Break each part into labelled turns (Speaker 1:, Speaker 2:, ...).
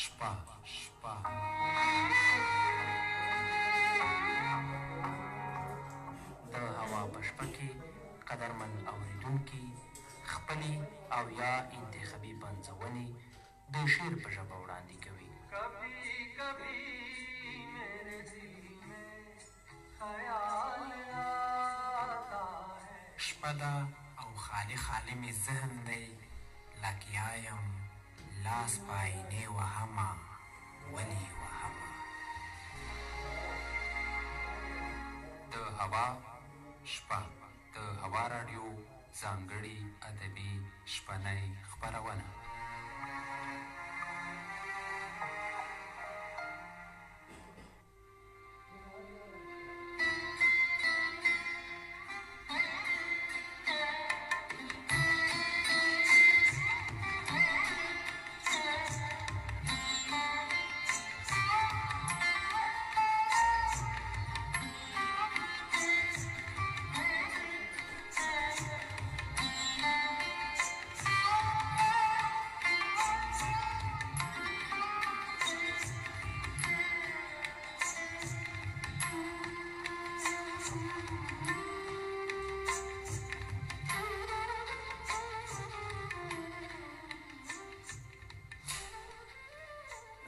Speaker 1: شپه د هوا په شپه کې قدرمن اورېدونکي خپلې او یا انتخابي بنځونې د شعر په ژبه وړاندې کوي. شپه ده او خالي خالي مې ذهن دی، لګیا یم لاس په آینې وهمه ولې وهمه. د هوا شپه د هوا راډیو ځانګړې ادبي شپنۍ خپرونه.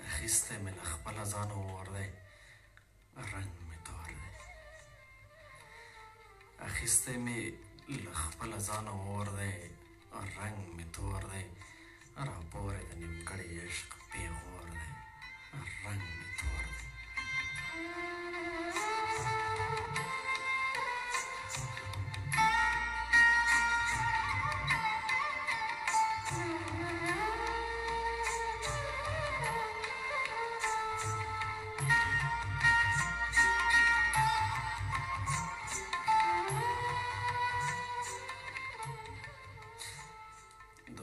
Speaker 1: اخیستی مې له خپله ځانه اور دی، رنګ مې تور دی. اخیستی مې له خپله ځانه اور دی، رنګ مې تور دی. راپورې د نیمګړي عشق پیغور دی، رنګ مې تور دی. د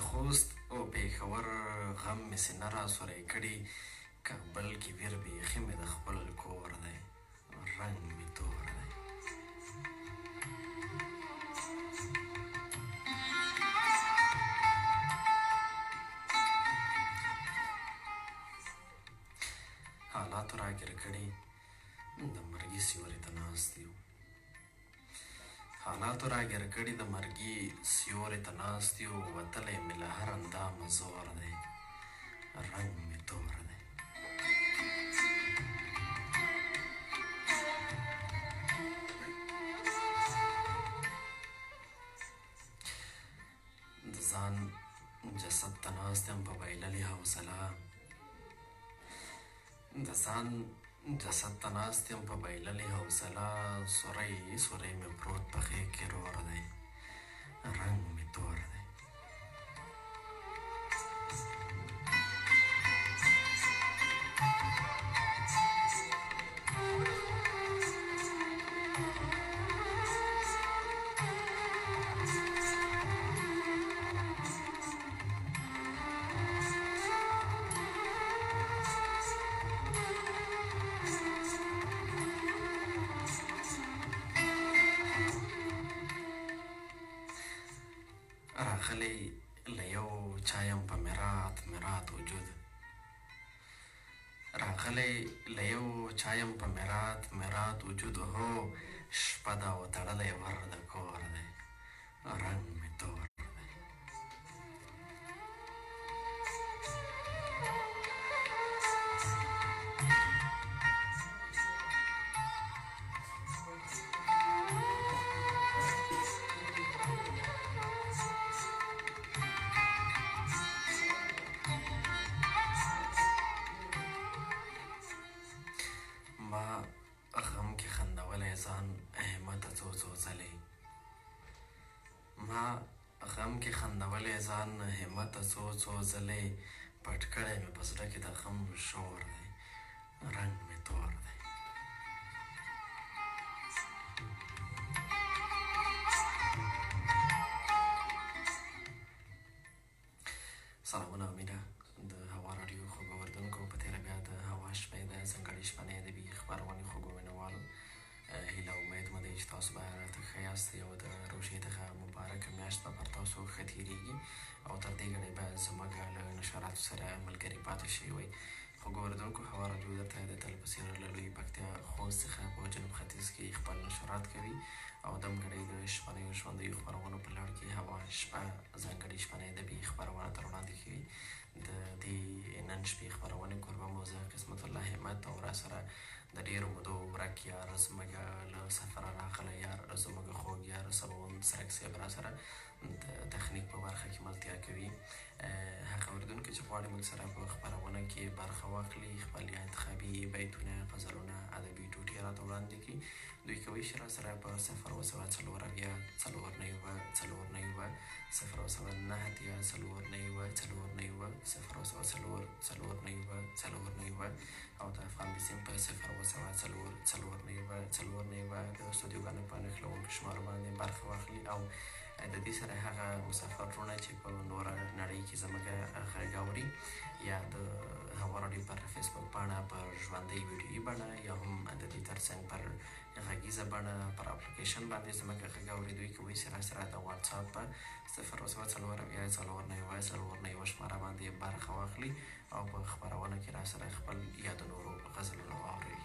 Speaker 1: خوست او پېښور غم مې سینه را سوری کړي، کابل کې ویر بیخي مې د خپل کور دی، رنګ مې تور دی. حالاتو راګیر کړي د مرګي سیوري ته ناست یو، حالاتو راګیر کړي د مرګي سیوري ته ناست یو. وتلی مې له هر اندامه زور دی، رنګ مې تور دی. د ځان جسد ته ناست یم په بایللې حوصله، د ځان جسد ته ناست یم په بایللې حوصله. سوری سوری مې پروت پښې کې رور دی، رنګ مې تور دی. راغلی له یو چایم په مرات مرات وجود، راغلی له یو چایم په مرات مرات وجود. هو شپه ده او تړلی ور د کور دی، رنګ مې تور دی. ما غم کې خندولی ځان همته څو څو ځلې، ما غم کې خندولی ځان همته څو څو ځلې. پټ کړی مې په زړه کې د غم شور دی، رنګ مې تور دی. سلامونه امینه د هوا راډیو خوږو اورېدونکو، په تېره بیا د هوا شپې د ځانګړې شپنۍ ادبي خپرونې خوږو مینوالو هیله امید مو دی چې تاسو به راته ښه یاست. یو د روژې دغه مبارکه میاشت میاشت به پر تاسو ښه تېرېږي او تر دې ګڼې به زموږ له نشراتو سره ملګري پاتې شوي وئ. خو ګورېدونکو هوا راډیو درته د تل په څېر له لوی پکتیا خوست څخه په جنوب ختیځ کې خپل نشرات کوي او دمګړی د شپنیو ژوندیو خپرونو په لړ کې هوا شپه ځانګړې شپنۍ ادبي خپرونه در وړاندې کوي. د دې نن شپې خپرونې کوربه مو زه قسمت الله همت او راسره د ډېرو مودو ورک یار زموږ له سفره راغلی یار زموږ خوږ یار سباوون سرک صاحب راسره د تخنیک په برخه کې ملتیا کوي. هغه اورېدونکي چې غواړي موږ سره په خپرونه کې برخه واخلي خپل یا انتخابي بیتونه غزلونه ادبي ټوټې راته وړاندې کړي دوی کولی شي راسره په 0 2 4 اویا 4 9 4 9 0 2 9 اتیا 4 9 4 9 0 2 4 4 9 4 9 او د افغان بسیم په 0 2 4 4 9 4 9 د استودیوګانو په نښلوونکو شمارو باندې برخه واخلي او د دې سره هغه مسافرونه چې په نوره نړۍ کې زموږ غږ اوري یا د هوا راډیو پر فیسبوک پاڼه پر ژوندۍ ویډیویي بڼه یا هم د دې ترڅنګ پر غږیزه بڼه پر اپلیکیشن باندې زموږ غږ اوري دوی کولی شي راسره د واتساپ په 0 2 4 اویا 4 9 4 9 شماره باندې برخه واخلي او په خپرونه کې راسره خپل یا د نورو غزلونه واوري.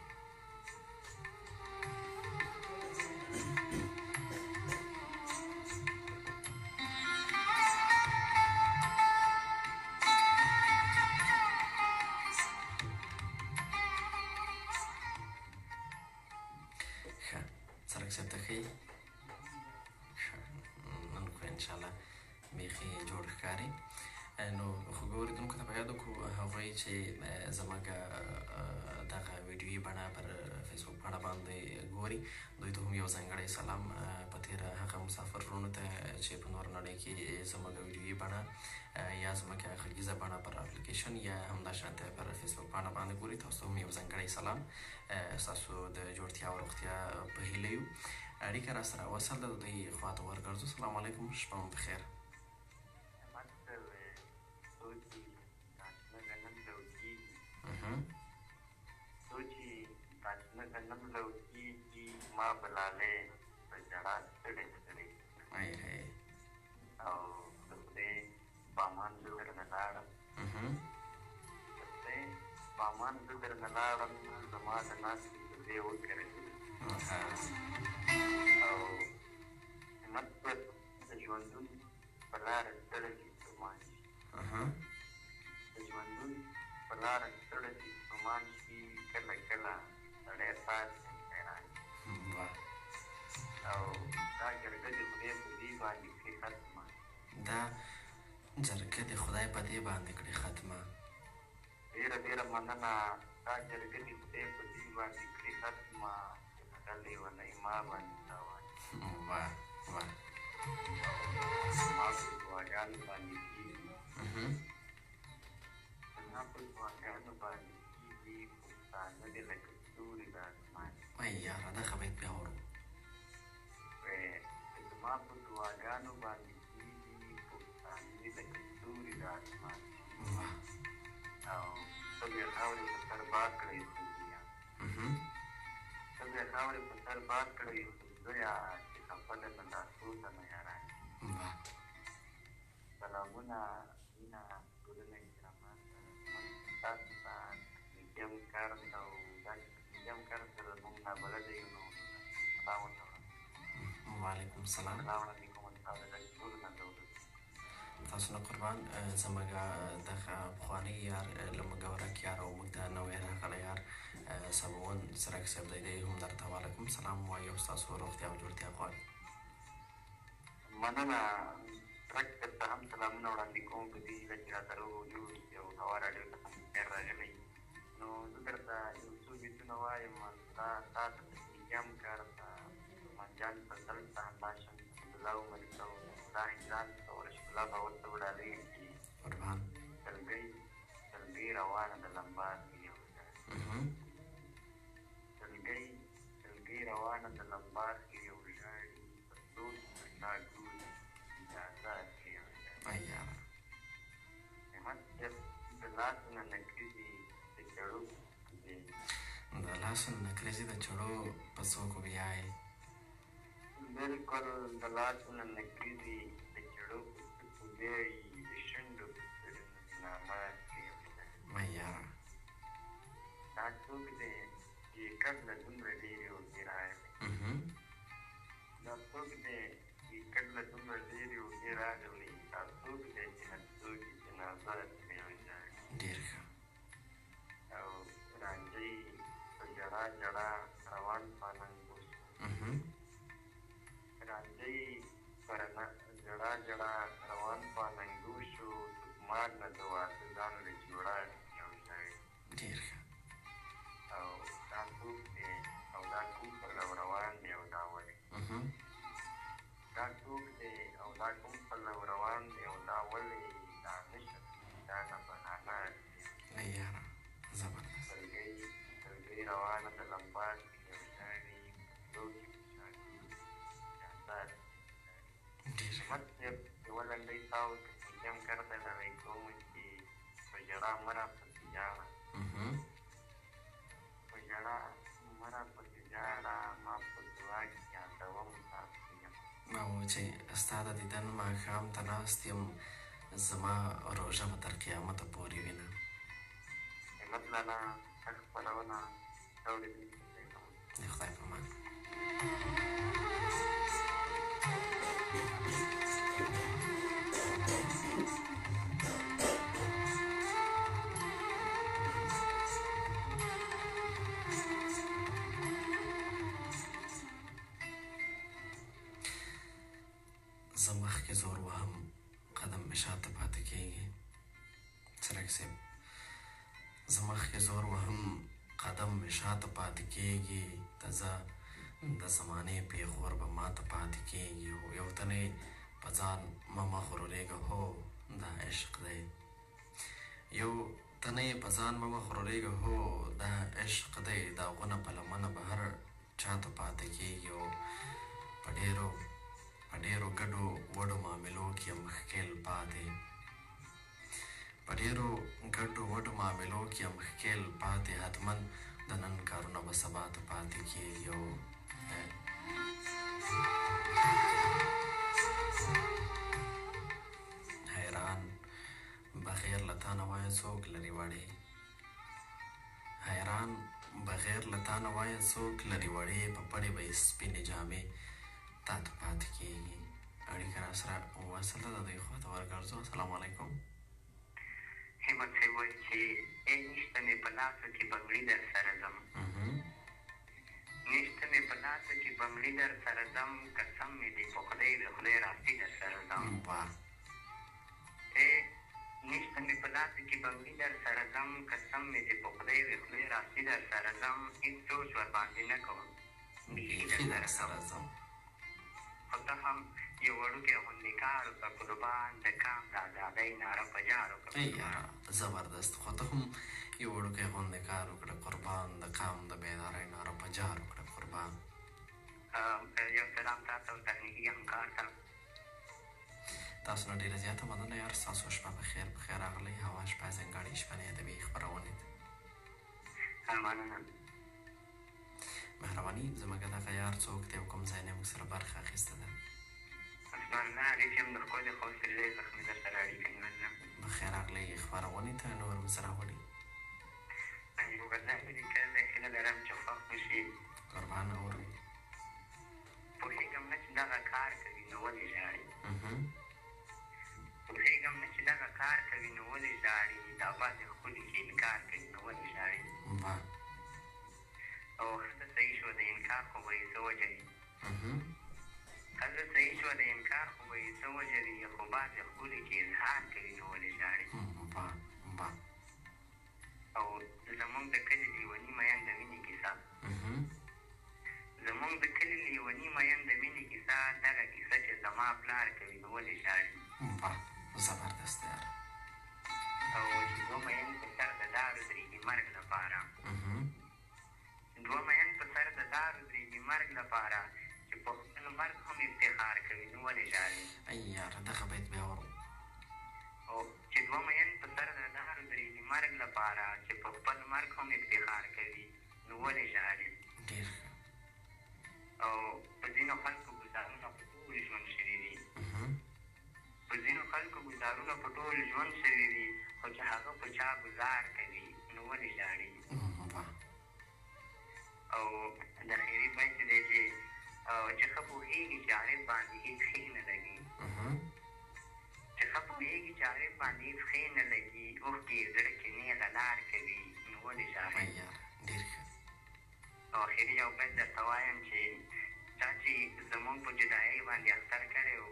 Speaker 1: سرک صاحب ته ښه یې؟ نن خو انشاءالله بیخي جوړ ښکاري. نو خو اورېدونکو ته په یاد وکړو هغوی چې زموږ دغه ویډیویي بڼه پر فیسبوک پاڼه باندې ګوري دوی ته هم یو ځانګړی سلام. په تېره هغه مسافرونو ته چې په نور نړۍ کې زموږ ویډیویي بڼه یا زموږ غږیزه بڼه پر اپلیکیشن یا همداشانته پر فیسبوک پاڼه باندې ګوري تاسو ته هم یو ځانګړی سلام. ستاسو د جوړتیا او روغتیا په هیله یو. اړیکه راسره وصل ده د دوی خواته ورګرځو. السلام علیکم شپه مو بخیر.
Speaker 2: ما بلالې په ژړا ستړې ستړې او د خدای پامان زه درنه لاړم د خدای پامان زه درنه لاړم زما د ناستې ګردې وکرلې او همت پر د ژوندون په لاره ستړی دي ستومان شي د ژوندون په لاره ستړی دي ستومان شي کله کله سړی پاس او دا جرګه د خدای په دې باندې کړې ختمه
Speaker 1: دا جرګه د خدای په دې باندې کړې ختمه
Speaker 2: ډېره ډېره مننه. دا جرګه د خدای په دې باندې کړې ختمه چې هغه لیونۍ ما باندې تاوان
Speaker 1: واه واه
Speaker 2: زما په دعاګانو باندې کېږي زما په دعاګانو باندې کېږي پښتانه دې لکه ستوري د اسمان
Speaker 1: وای یاره دغه بیت بیا اورو
Speaker 2: زما په دعاګانو باندې کېږي پښتانه دې لکه ستوري د اسمان او ته بیا خاورې په سر باد کړئ خوږیه ته بیا خاورې په سر باد کړئ خوږیه چې خفه درنه دا څو تنه یاران سلامونه مینه ټولنه احترامات تاسو ته میډیم کارت او دا میډیم کارت سره موږ نابلده یو نو سلام ورته
Speaker 1: وعلیکم السلام.
Speaker 2: سلام علیکم
Speaker 1: تاسو نه قربان زموږ دغه پخواني یار له موږ ورک یار او موږ ته نوی راغلی یار سباوون سرک صاحب دی دی هم درته وعلیکم السلام وایي او ستاسو روغتیا او جوړتیا غواړي.
Speaker 2: مننه. سرک صاحب ته هم سلامونه وړاندې کوم په دې هیله چې راته روغ جوړ او هوا راډیو ته هم خیر راغلی. نو زه درته یو څو بیتونه وایم تا ته میډیم کار ته منجان فصل ته همداشان عبدالله عمري ته دا هندان ته ورشف الله به ورته وډالۍ کړي سلګۍ روانه د لمبار کې یو سلګۍ روانه د لمبار کې یو ژاړي په څوک نشا ګوري اجازه کې یو ژاړي احمد صاحب د لاسونه نکریزې د چړو
Speaker 1: د لاسونه نکریزې د چړو په څوکو بیایې
Speaker 2: بالکل د لاسونه نکریزې د ښه پسه کوزی د شونډو په سرونو نامه پرېښوده.
Speaker 1: وایاره
Speaker 2: دا څوک دی چې کډ له دومره ډېرې اوږدې راغلی؟ دا څوک دی چې کډ له دومره ډېرې اوږدې راغلی؟ دا څوک دی چې هرڅوک یې جنازه ترې وژاړي؟
Speaker 1: ډېر ښه.
Speaker 2: او رانجه په ژړا ژړا روان په اننګو شو. رانجه په ژړا ژړا روان په اننګو شو. دښمن نه د واده ځان له جوړه وژاړي.
Speaker 1: ډېر ښه.
Speaker 2: او دا څوک دی او دا کوم پلو روان دی او دا ولې؟ دا څوک دی او دا کوم پلو روان دی او دا ولې؟ دا نشه دا نه بهانه
Speaker 1: وایاره زبردست.
Speaker 2: سلګۍ روانه د لمبار کې وژاړي. پښتو کې وژاړي. جهازات
Speaker 1: ډېر ښه.
Speaker 2: احمد صاحب یوه لنډۍ تاو یم کرده لړۍ کوم چې په ژړا مه راپسې ژاړه. په ژړا مه راپسې ژاړه. ما په دعا کې یادوم تاسو یم.
Speaker 1: او چې ستا د دیدن ماښام ته ناست یم، زما روژه به تر قیامته پورې وینه.
Speaker 2: همت لالا ښه خپرونه اورېدونکي
Speaker 1: د خدای په امان. زه مخکې زور وهم، قدم مې شاته پاتې کېږي. څرک صاحب، زه مخکې زور وهم، قدم مې شاته پاتې کېږي. تازه د زمانې پیغور به ماته پاتې کېږي. یو تنې په ځان مه مغرورېږه، هو دا عشق دی. یو تنې په ځان مه مغرورېږه، هو دا عشق دی. داغونه په لمنه به هر چاته پاتې کېږي. او په ډېرو ګډو وډو معاملو کې یم ښکېل پاتې. په ډېرو ګډو وډو معاملو کې یم ښکېل پاتې. حتماً د نن کارونه به سبا ته پاتې کېږي. او حیران بغیر له تا نه وایه څوک لرې وړې. حیران بغیر له تا نه وایه څوک لرې وړې. په پړې به یې سپینې جامې تا ته پاتې کېږي. اړیکه را سره وصل ده، د دوی خوا ته ورګرځو. السلام علیکم.
Speaker 2: همت صاحب وایي چې ای نشته مې په لاسو کې بنګړي در سره ځم. نشته مې په لاسو کې بنګړي در سره ځم. قسم مې دی په خدای د خدای راستي در سره ځم. نشته مې په لاسو کې بنګړي در سره ځم. قسم مې دی په خدای د خدای راستي در سره ځم. هېڅ سوچ ورباندې نه کوم، بیخي در سره ځم. خو ته هم یو وړوکی غوندې کار وکړه قربان، د کام د ازادۍ ناره په جار وکړه.
Speaker 1: زبردست. خو ته هم یو وړوکی غوندې کار وکړه قربان، د کام د بیدارۍ ناره په جار وکړه قربان.
Speaker 2: یو سلام تاسو او تخنیکي همکار ته.
Speaker 1: تاسو نه ډېره زیاته مننه یار. ستاسو شپه بخیر. بخیر راغلی. هوا شپه ځانګړې شپنې ادبي خپرونې ده.
Speaker 2: مننه.
Speaker 1: مهرباني. زموږ دغه یار څوک دی او کوم ځای نه موږ سره برخه اخیسته ده؟
Speaker 2: نه هغې یم د ښکلې خوست ځای څخه مې در سره اړیکه نیولې.
Speaker 1: بخیر راغلی خپرونې ته. نور مو سره وړي
Speaker 2: یو غزل مې لیکلی دی، هیله لرم چې خوښ مو شي.
Speaker 1: قربان. اورئ.
Speaker 2: پوهېږم نه چې دغه کار کوي نو ولې ژاړي. پوهېږم نه چې دغه کار کوي نو ولې ژاړي. دا بعضې ښکلي کې انکار کوي نو ولې ژاړي. او ښځه صحیح شوه د انکار خو به یې څه وجه وي. ښځه صحیح شوه د انکار خو به یې څه وجه وي. خو بعضې ښکلي چې اظهار کوي نو ولې ژاړي. او زموږ د کلي لیوني مین د مینې کیسه، زموږ د کلي لیوني مین د مینې کیسه، دغه کیسه چې زما پلار کوي نو ولې ژاړي.
Speaker 1: زبردست یار.
Speaker 2: او چې دوه مین په سر د دارو درېږي مرګ لپاره، دوه مین په سر د دارو درېږي مرګ لپاره، چې په خپل مرګ هم افتخار کوي نو ولې ژاړي.
Speaker 1: ای یاره دغه بیت بیا ورو.
Speaker 2: او چې دوه مین په سر د دارو درېږي مرګ لپاره، چې په خپل مرګ هم افتخار کوي نو ولې ژاړي.
Speaker 1: ډېر ښه.
Speaker 2: او په ځینو خلکو ګزارونه په ټول ژوند شوي دي، په ګزارونه په ټول ژوند شوي وي خو چې هغه په چا ګزار کوي نو ولې ژاړي او د خیري بیت دی چې ښه پوهېږي چې عارف باندې هېڅ ښې نه لګي چې ښه پوهېږي چې عارف باندې هېڅ ښې نه لګي اوښکې یې زړه کې نیغه لار کوي نو ولې ژاړي او اخري یو بیت درته وایم چې چا چې زمونږ په جدایۍ باندې اختر کړی و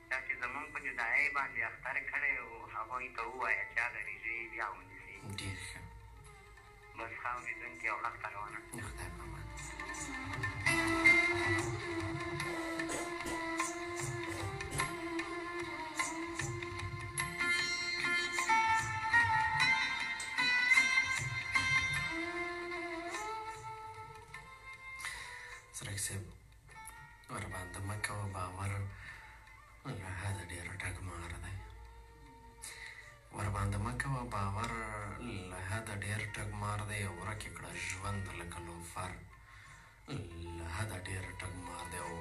Speaker 2: چا چې زمونږ په جدایۍ باندې اختر کړی و هغوی ته ووایه چې هغه ریژې بیا ونیسي بس ښه اورېدونکي او ښه خپرونه
Speaker 1: سرک صاحب ورباندې مه کوه باور له حده ډېر ټګمار دی ورباندې مه کوه باور له حده ډېر ټګمار دی او ورک یې کړه ژوند لکه لوفر له حده ډېر ټګمار دی او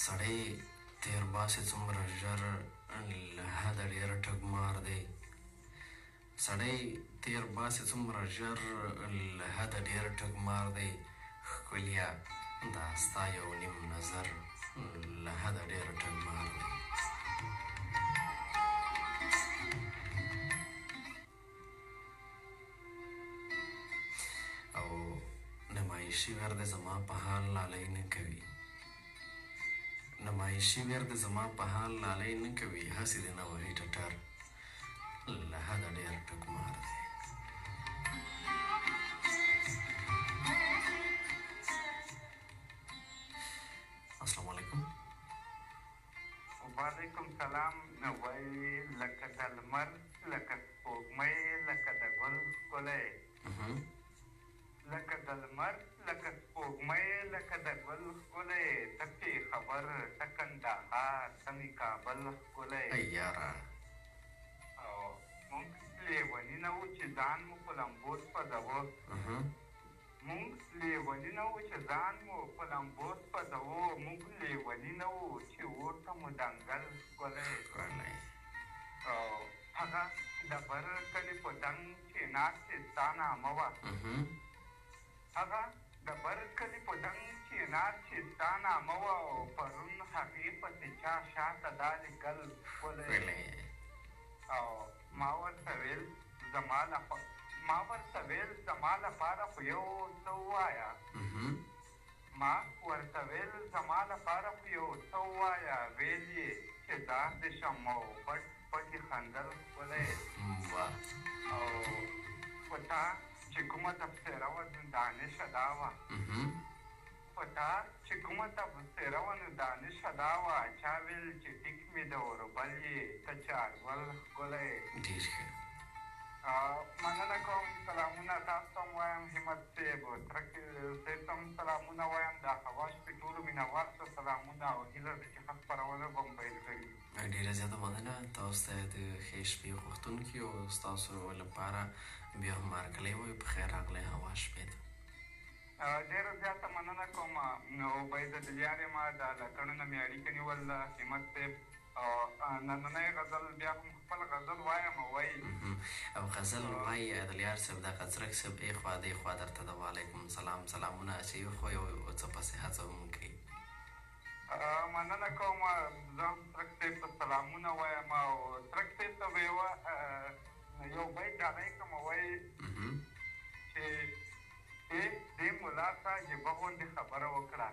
Speaker 1: سړی تیر باسي څومره ژر له حده ډېر ټګمار دی سړی تیر باسي څومره ژر له حده ډېر ټګمار دی ښکليه دا ستا یو نیم نظر له حده ډېر ټګمار دی او نمایشي ورد زما په حال لالی نه کوي نمایشي ورد زما په حال لالی نه کوي هسې د نه وهي ټټر له حده ډېر ټګمار دی السلام علیکم
Speaker 3: وعلیکم سلام وایي لکه د لمر لکه سپوږمۍ لکه د ګل ښکلی لکه د لمر لکه سپوږمۍ لکه د ګل ښکلی ته پېښور ته کندهار ته مې کابل ښکلی او موږ لیوني نه وو چې ځان مو په لمبو سپځوه موږ لیوني نه وو چې ځان مو په لمبو سپځوه موږ لیوني نه وو چې اور ته مو دنګل ښکلی او هغه د بر کلي په دنګ چې ناستې ستا نامه وه هغه د بر کلي په دنګ چې ناستې ستا نامه وه او پرون هغې پسې چا شاته دا لیکل ښکلی او ما ورته ویل زما لپاره خو یو څه ووایه ما ورته ویل زما لپاره خو یو څه ووایه ویل یې چې ځان دې شم او پټ پټې خندل ښکلی او په تا چې کومه تبصره وه نو دانشه دا وه په تا چې کومه تبصره وه نو دانشه دا وه چا ویل چې ټیک مې د اوربل یې ته چارګل ښکلی مننه کوم سلامونه تاسو ته هم وایم همت صاحب ترک صاحب ته هم سلامونه وایم د هوا شپې ټولو مینهوال ته سلامونه او هیله ده چې ښه خپرونه به هم پیل کوي
Speaker 1: ډېره زیاته مننه تاسو ته د ښې شپې غوښتونکي او ستاسو لپاره بیا هم هرکلی وایو په خیر راغلی هوا شپې ته
Speaker 3: ډېره زیاته مننه کوم عبید دلیار یم د لکڼو نه مې اړیکه نیول همت صاحب نننی غزل بیا هم خپل غزل وایم وایي
Speaker 1: او غزل وایي دلیار صاحب د قصرک صاحب ای خوا دی خوا درته د وعلیکم سلام سلامونه اچوي خو یو څه پسې هڅه هم کوي
Speaker 3: مننه کوم زه هم ترک صاحب ته سلامونه وایم او ترک صاحب ته به یو بیت ډالۍ کوم وایي چې دې ملا صاحب غوندې خبره وکړه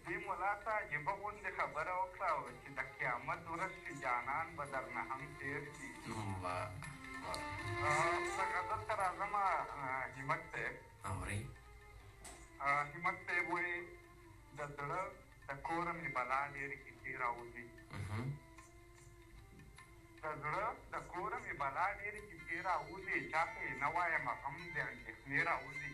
Speaker 3: دې ملا صاحب غوندې خبره وکړه چې د قیامت ورځ چې جانان به درنه هم تېر شي غزل ته راځم همت صاحب همت صاحب وایي د زړه د کوره مې بلا ډېرې کیسې راوځي د زړه د کوره مې بلا ډېرې کیسې راوځي چا ته یې نه وایم غم د اندېښنې راوځي